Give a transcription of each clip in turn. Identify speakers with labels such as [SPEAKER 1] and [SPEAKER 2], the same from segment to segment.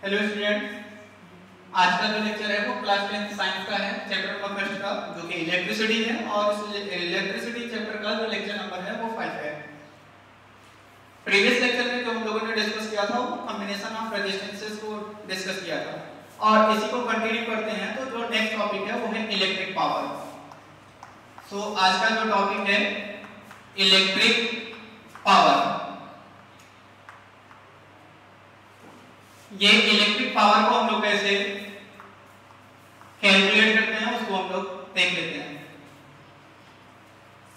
[SPEAKER 1] Hello students, आज का जो लेक्चर है वो क्लास 10th साइंस का है, चैप्टर नंबर फर्स्ट का, जो कि इलेक्ट्रिसिटी है। और इस इलेक्ट्रिसिटी चैप्टर का जो लेक्चर नंबर है वो 5 है। प्रीवियस लेक्चर में जो हम लोगों ने डिस्कस किया था वो कॉम्बिनेशन ऑफ रेजिस्टेंसेस को डिस्कस किया था, और इसी को कंटिन्यू करते हैं। तो जो नेक्स्ट टॉपिक है वो है इलेक्ट्रिक पावर। सो आज का जो टॉपिक है इलेक्ट्रिक पावर। ये इलेक्ट्रिक पावर को हम लोग कैसे कैलकुलेट करते हैं उसको हम लोग देख लेते हैं।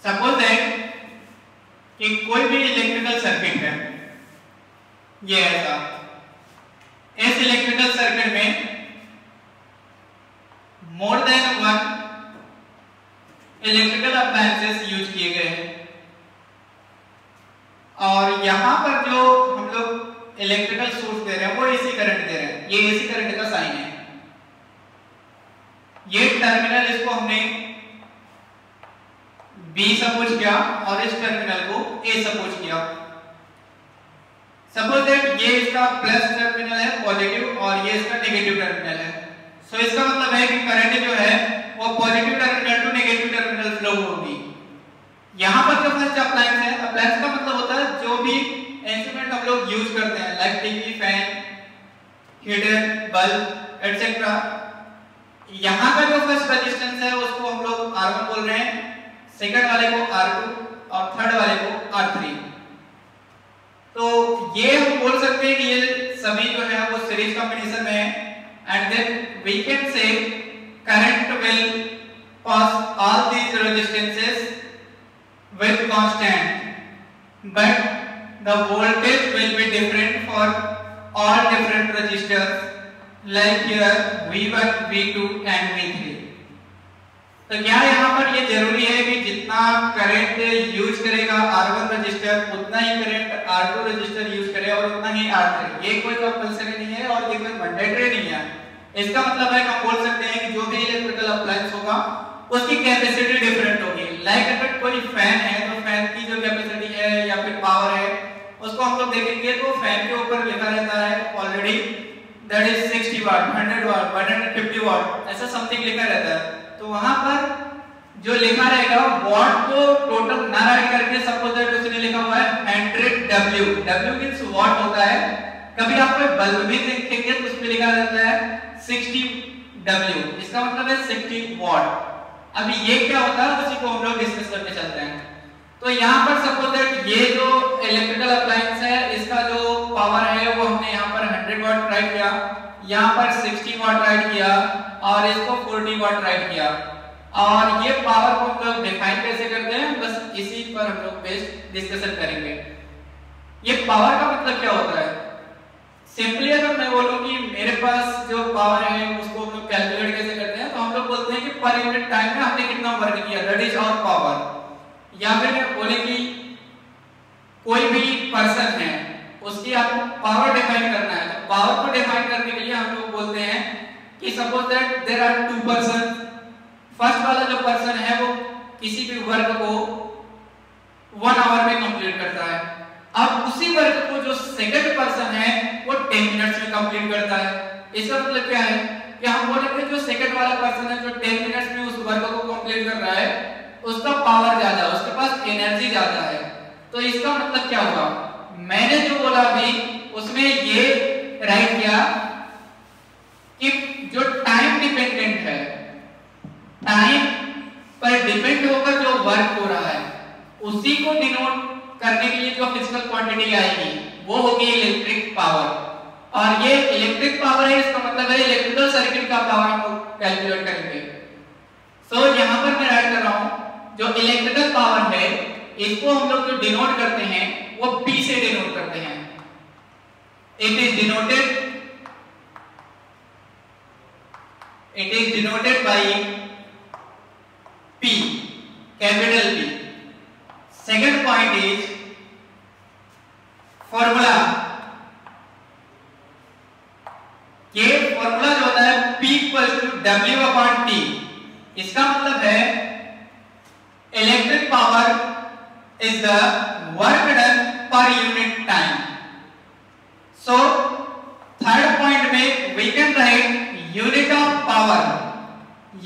[SPEAKER 1] सपोज दैट कि कोई भी इलेक्ट्रिकल सर्किट है, ये ऐसा। इस इलेक्ट्रिकल सर्किट में more than one electrical appliances use किए गए हैं, और यहां पर जो हम लोग इलेक्ट्रिकल सोर्स दे रहे हैं वो एसी करंट दे रहे हैं। ये एसी करंट का साइन है। ये टर्मिनल, इसको हमने बी सपोज किया और इस टर्मिनल को ए सपोज किया। सपोज दैट ये इसका प्लस टर्मिनल है पॉजिटिव और ये इसका नेगेटिव टर्मिनल है। सो इसका मतलब है कि करंट जो है वो positive terminal to negative terminal flow होगी। यहां पर जो फर्स्ट अप्लायंस है, अप्लायंस का मतलब होता है जो भी इंस्ट्रूमेंट हम लोग यूज करते हैं, like TV, fan, heater, bulb etcetera. यहां का जो फर्स्ट रेजिस्टेंस है उसको हम लोग R1 बोल रहे हैं, सेकंड वाले को R2 और थर्ड वाले को R3। तो ये हम बोल सकते हैं कि ये सभी जो है वो सीरीज कॉम्बिनेशन में है, and then we can say current will pass all these resistances with constant, but the voltage will be different for all different resistors, like here V1, V2 and V3। तो क्या यहाँ पर ये जरूरी है कि जितना करंट यूज करेगा R1 रजिस्टर उतना ही करंट R2 रजिस्टर यूज करे और उतना ही R3? ये कोई कंपल्सरी नहीं है और ये कोई मैंडेटरी नहीं है। इसका मतलब है कि हम बोल सकते हैं कि जो भी इलेक्ट्रिकल अप्लायंस होगा उसकी कैपेसिटी डिफरेंट होगी। लाइक अगर कोई फैन है तो फैन की जो कैपेसिटी है या फिर पावर है उसको हम लोग देखेंगे तो फैन के ऊपर लिखा रहता है ऑलरेडी दैट इज 60 वाट, 100 वाट, 150 वाट, ऐसा समथिंग लिखा रहता है। तो वहां पर जो लिखा रहेगा वाट को टोटल ना राइट करके सपोज दैट उसने लिखा हुआ है 100 W। W मींस वाट होता है। कभी आप कोई बल्ब भी देखेंगे तो उसमें लिखा रहता है 60 W, इसका मतलब है 60 वाट। अभी ये क्या होता है उसी को हम लोग डिस्कस करके चलते हैं। तो यहाँ पर सपोज दैट ये जो इलेक्ट्रिकल अप्लायंस है इसका जो पावर है वो हमने यहाँ पर 100 वाट राइट किया, यहाँ पर 60 वाट राइट किया और इसको 40 वाट राइट किया। और ये पावर को हम लोग डिफाइन कैसे करते हैं, बस इसी पर हम लोग बेस्ड डिस्कशन करेंगे। ये पावर का मतलब क्या होता है? सिंपली अगर मैं बोलूं कि मेरे पास जो पावर है उसको हम लोग कैलकुलेट कैसे करते हैं, तो हम लोग बोलते हैं कि पर यूनिट टाइम में हमने कितना वर्क किया, दैट इज आवर पावर। या फिर बोले कि कोई भी पर्सन है उसकी आपको पावर डिफाइन करना है, तो पावर को डिफाइन करने के लिए हम लोग बोलते हैं कि suppose that there are two person. First वाला जो पर्सन है वो किसी भी वर्क को 1 आवर में कंप्लीट करता है। अब उसी वर्क को जो सेकंड पर्सन है वो 10 मिनट्स में कंप्लीट करता है। इसका मतलब क्या है कि हम बोलेंगे जो सेकंड वाला पर्सन है जो 10 मिनट्स में उस वर्क को कंप्लीट कर रहा है उसका पावर ज्यादा, उसके पास एनर्जी ज्यादा है। तो इसका मतलब क्या होगा, मैंने जो बोला अभी उसमें ये राइट किया कि जो टाइम डिपेंडेंट है, टाइम पर डिपेंड होकर जो वर्क हो रहा है उसी को डिनोट करने के लिए जो फिजिकल क्वांटिटी आएगी वो होगी इलेक्ट्रिक पावर। और ये इलेक्ट्रिक पावर है, इसका मतलब है इलेक्ट्रिकल सर्किट का पावर हम लोग कैलकुलेट करेंगे। सो यहाँ पर मैं राइट कर रहा हूँ जो इलेक्ट्रिकल पावर है इसको हम लोग जो डिनोट करते हैं वो P से डिनोट करते हैं। It is denoted by P, capital P। Second point is formula. ये फॉर्मूला जो होता है P = W/T। इसका मतलब है electric power is the work done per unit time. So third point में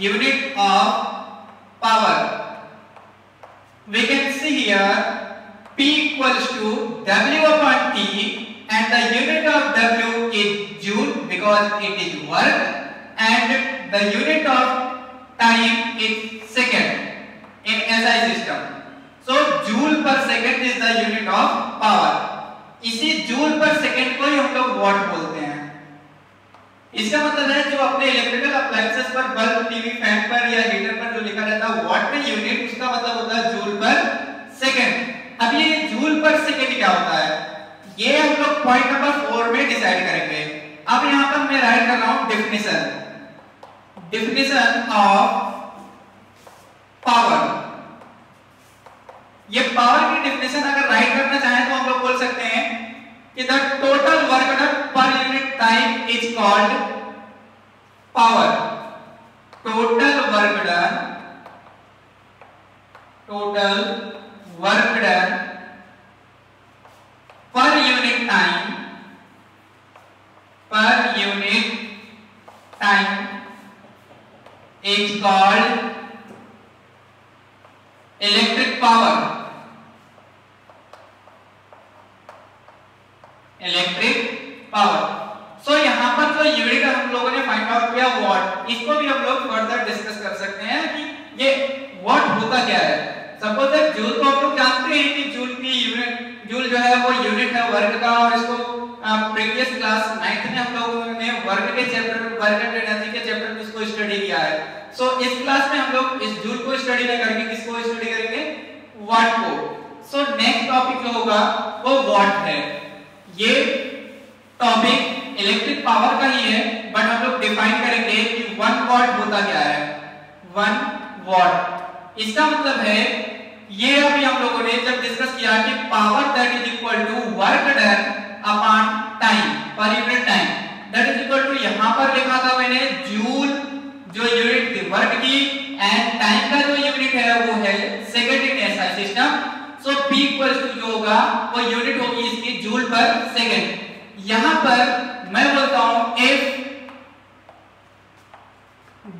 [SPEAKER 1] unit of power. We can see here P equals to W upon T, and the unit of W is joule because it is work, and the unit of time is second in SI system. So joule per second is the unit of power. इसी joule पर second को ही हम लोग what बोलते हैं। इसका मतलब है जो अपने इलेक्ट्रिकल अप्लायंसेस पर, बल्ब, टीवी, फैन पर या हीटर पर जो लिखा रहता है वॉट में यूनिट, उसका मतलब होता है जूल पर सेकंड। अब ये जूल पर सेकंड क्या होता है, ये हम लोग पॉइंट नंबर 4 में डिसाइड करेंगे। अब यहाँ पर मैं राइट कर रहा हूँ डेफिनेशन ऑफ पावर। ये पावर की डेफिनेशन अगर राइट करना चाहें तो हम लोग बोल सकते हैं कि the total work done per unit time is called power. Total work done per unit time is called electric power. So यहाँ पर जो यूनिट हम लोगों ने फाइंड आउट किया वॉट, इसको भी हम लोग फर्दर डिस्कस कर सकते हैं कि ये वॉट होता क्या है। सपोज दैट जूल को हम लोग जानते हैं कि जूल जो है वो यूनिट है वर्क का, और इसको प्रीवियस क्लास 9th में हम लोगों ने वर्क के चैप्टर में, वर्क एंड एनर्जी के चैप्टर में इसको स्टडी किया है। सो इस क्लास में हम लोग इस जूल को स्टडी नहीं करेंगे, किसको स्टडी करेंगे, वाट को। सो नेक्स्ट टॉपिक जो होगा वो वाट है। ये टॉपिक इलेक्ट्रिक पावर का ही है, बट हम लोग डिफाइन करेंगे कि 1 वाट होता क्या है। 1 वाट इसका मतलब है, ये अभी हम लोगों ने जब डिस्कस किया कि power that is equal to work done upon time per unit time, that is equal to यहां पर लिखा था मैंने जूल जो यूनिट थी वर्क की, एंड टाइम का जो यूनिट है वो है second in SI system. So P equals to जो होगा वो यूनिट होगी इसकी जूल पर सेकंड। यहां पर मैं बोलता हूं if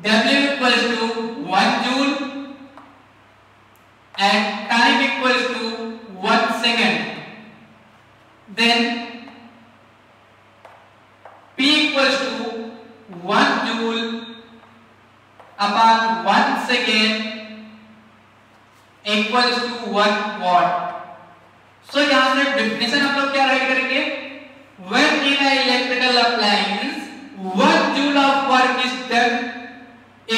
[SPEAKER 1] W equals to 1 joule and time equals to 1 second, then P equals to 1 joule upon 1 second equals to 1 watt. So यहाँ से डेफिनेशन हम लोग क्या राइट करेंगे, when in an electrical appliance 1 joule of work is done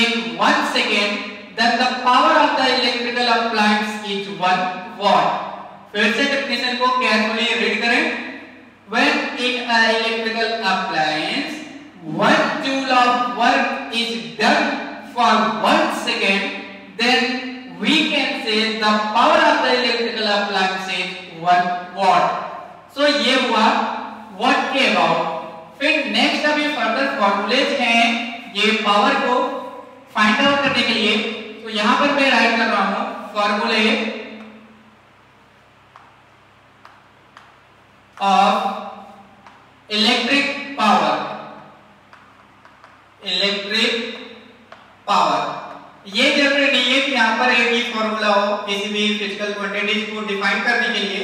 [SPEAKER 1] in 1 second, then the power of the electrical appliance is 1 watt. फिर से definition को carefully read करें। When in an electrical appliance 1 joule of work is done for 1 second, then we can say the power of the electrical appliance is 1 watt. So ये हुआ watt के about. फिर next अभी further formulas हैं ये power को find out करने के लिए। तो यहां पर मैं राइट कर रहा हूं फॉर्मूले ऑफ इलेक्ट्रिक पावर। ये जरूरी नहीं है कि यहां पर एक ही फॉर्मूला हो किसी भी फिजिकल क्वांटिटीज को डिफाइन करने के लिए।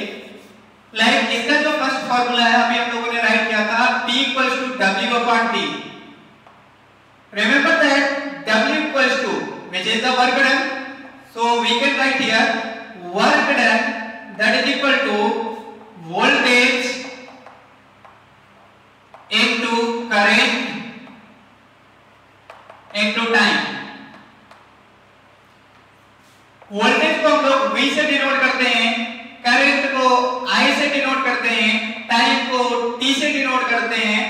[SPEAKER 1] लाइक इसका जो फर्स्ट फॉर्मूला है अभी हम लोगों ने राइट किया था P equals to W upon T। Remember that W equals to which is the work done. So we can write here work done that is equal to voltage into current into time. Voltage को हम लोग V से denote करते हैं, current को I से denote करते हैं, टाइम को T से डिनोट करते हैं।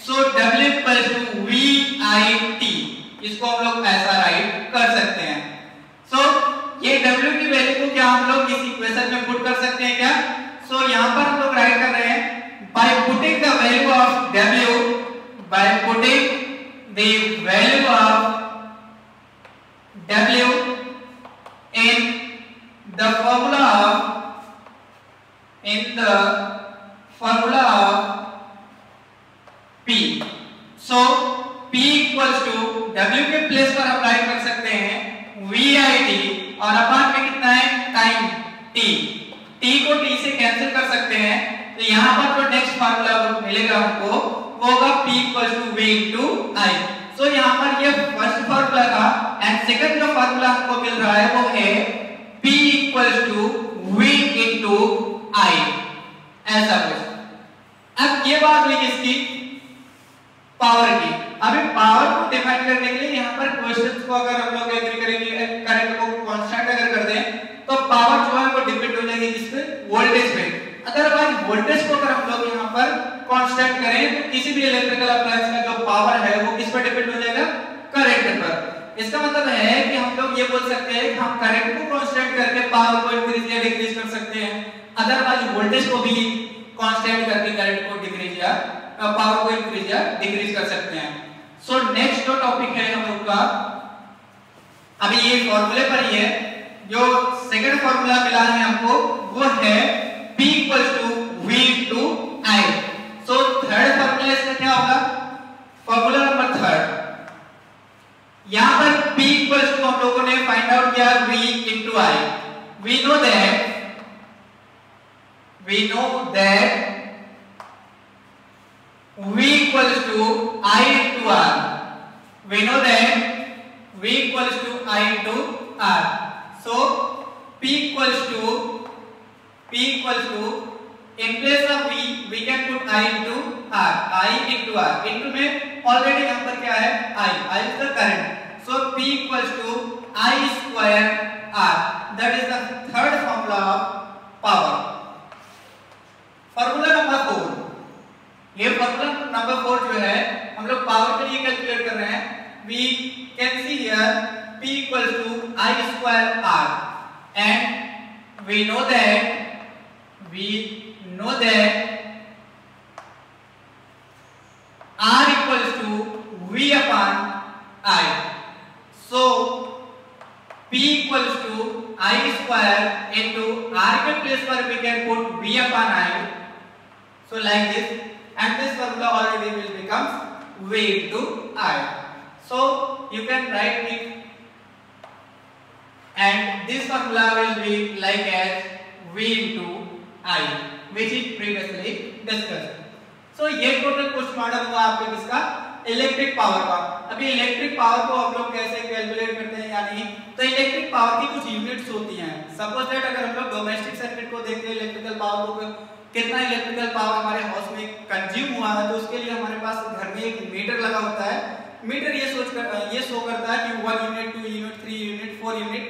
[SPEAKER 1] सो W इक्वल्स टू VIT, इसको हम लोग ऐसा राइट कर सकते हैं। सो ये W की वैल्यू को क्या हम लोग इस इक्वेशन में पुट कर सकते हैं क्या? सो यहाँ पर हम लोग राइट कर रहे हैं by putting the value of W, by putting the value of W in the formula of P. So P P equals to W के प्लेस पर अप्लाई कर सकते हैं VIT और अपान में कितना है टाइम T। T को T से कैंसिल कर सकते हैं, तो यहाँ पर जो नेक्स्ट फार्मूला मिलेगा हमको वो होगा P equals to V into I। So यहाँ पर ये फर्स्ट फार्मूला था एंड सेकंड जो फार्मूला हमको मिल रहा है वो है P equals to V into I, ऐसा कुछ। अब ये बात हुई किसकी, पावर की। अभी पावर को डिफाइन करने के लिए यहाँ पर क्वेश्चंस को अगर हम लोग एग्री करेंगे, करंट को कांस्टेंट अगर कर दें तो पावर जो है वो डिपेंड हो जाएगी किस पे, वोल्टेज पे। अदरवाइज वोल्टेज को अगर हम लोग यहाँ पर कांस्टेंट करें तो किसी भी इलेक्ट्रिकल अप्लायंस का जो पावर है वो किस पर डिपेंड हो जाएगा, करंट पर। इसका मतलब है कि हम लोग ये बोल सकते हैं कि हम करंट को कांस्टेंट करके पावर को इंक्रीज या डिक्रीज कर सकते हैं, अदरवाइज वोल्टेज को भी कांस्टेंट करके करंट को डिक्रीज या पावर को इंक्रीज या डिक्रीज कर सकते हैं। सो नेक्स्ट जो टॉपिक है हम लोग का, अभी ये फॉर्मूले पर ही है, जो सेकंड फॉर्मूला मिला है हमको वो है P equals to V into I। So third formula इसका क्या होगा, फॉर्मूला नंबर थर्ड। यहां पर P इक्वल्स टू हम लोगों ने फाइंड आउट किया V into I। We know that V equals to I into R. We know that V equals to I into R. So P equals to in place of V we can put I into R. I into R. Into में already यहाँ पर क्या है, I is the current. So P equals to I square R. That is the third formula of power. Formula number 4, ये formula number 4 जो है हम लोग पावर के लिए कैलकुलेट कर रहे हैं। We can see here P equal to I square R and we know that R equals to V upon I। So P equals to I square into R के प्लेस पर we can put V upon I। So like this, and this formula already will become V into I. So you can write it, and this formula will be like as V into I, which is previously discussed. So ये total question model हुआ आपके किसका, electric power का। अभी electric power को हम लोग कैसे कैलकुलेट करते हैं यानी, तो इलेक्ट्रिक पावर की कुछ यूनिट्स होती हैं। सपोज दैट अगर हम लोग डोमेस्टिक सर्किट को देखते हैं, इलेक्ट्रिकल पावर को कितना इलेक्ट्रिकल पावर हमारे हाउस में कंज्यूम हुआ है, तो उसके लिए हमारे पास घर में एक मीटर लगा होता है। मीटर ये शो करता है कि 1 यूनिट, 2 यूनिट, 3 यूनिट, 4 यूनिट